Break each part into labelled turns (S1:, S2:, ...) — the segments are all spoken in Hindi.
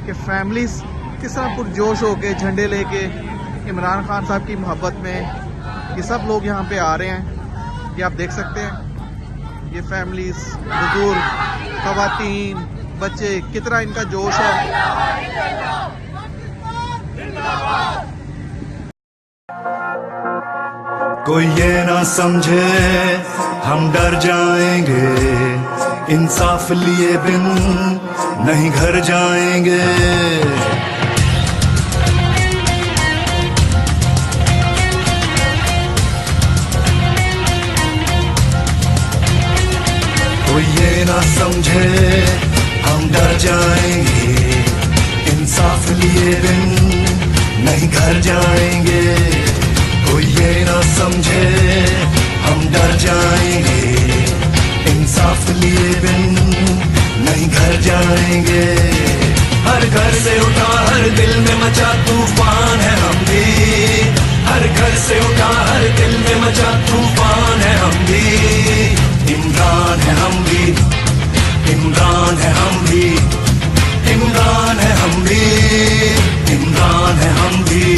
S1: कि फैमिलीज किस तरह पुरजोश होके झंडे लेके इमरान खान साहब की मोहब्बत में ये सब लोग यहाँ पे आ रहे हैं। ये आप देख सकते हैं, ये फैमिलीज, बुजुर्ग, खवातीन, बच्चे, कितना इनका जोश है।
S2: कोई ये ना समझे हम डर जाएंगे, इंसाफ लिए बिन नहीं घर जाएंगे। कोई ये ना समझे हम डर जाएंगे, इंसाफ लिए बिन नहीं घर जाएंगे। कोई ये ना समझे हम डर जाएंगे, इंसाफ लिए बिन नहीं घर जाएंगे। हर घर से उठा हर दिल में मचा तूफान है हम भी, हर घर से उठा हर दिल में मचा तूफान है हम भी। इमरान है हम भी, इमरान है हम भी, इमरान है हम भी, इमरान है हम भी।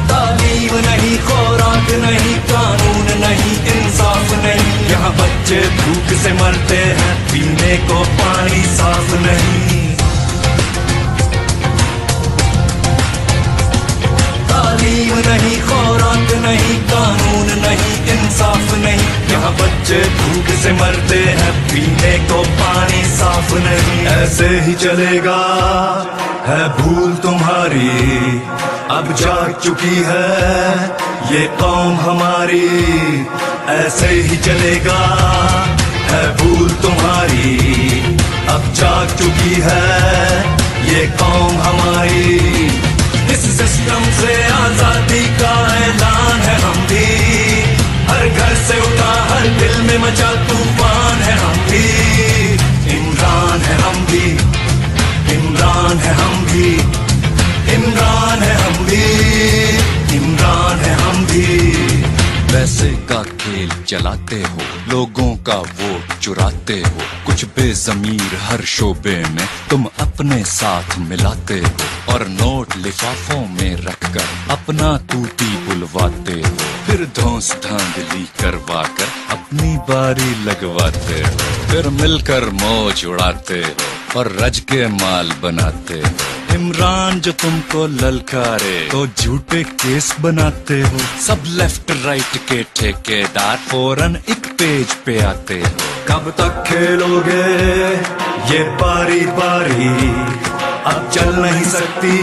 S2: तालीम नहीं, खुराक नहीं, कानून नहीं, इंसाफ नहीं, यहाँ बच्चे भूख से मरते हैं, पीने को पानी साफ नहीं। तालीम नहीं, खुराक नहीं, कानून नहीं, इंसाफ नहीं, यहाँ बच्चे भूख से मरते हैं, पीने को पानी साफ नहीं। ऐसे ही चलेगा है भूल तुम्हारी, अब जाग चुकी है ये कौम हमारी। ऐसे ही चलेगा है भूल तुम्हारी, अब जाग चुकी है ये कौम हमारी। इस सिस्टम से आजादी का ऐलान है हम भी, हर घर से उठा हर दिल में मचा तूफान है हम भी। इमरान है हम भी, इमरान है हम भी, इमरान है हम भी, इमरान है हम भी।
S3: पैसे का खेल चलाते हो, लोगों का वोट चुराते हो, कुछ बेजमीर हर शोबे में तुम अपने साथ मिलाते हो, और नोट लिफाफों में रखकर अपना तूती बुलवाते हो, फिर धौंस धांधली करवा कर अपनी बारी लगवाते हो, फिर मिलकर मौज उड़ाते हो और रज के माल बनाते हो। इमरान जो तुमको ललकारे तो झूठे केस बनाते हो, सब लेफ्ट राइट के ठेकेदार फौरन एक पेज पे आते हो।
S2: कब तक खेलोगे ये बारी बारी, अब चल नहीं सकती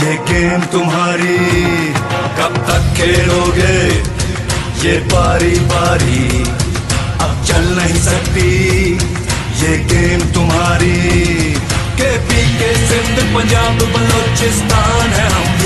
S2: ये गेम तुम्हारी। कब तक खेलोगे ये बारी बारी, अब चल नहीं सकती ये गेम तुम्हारी। के पी के सिंध पंजाब बलोचिस्तान है हम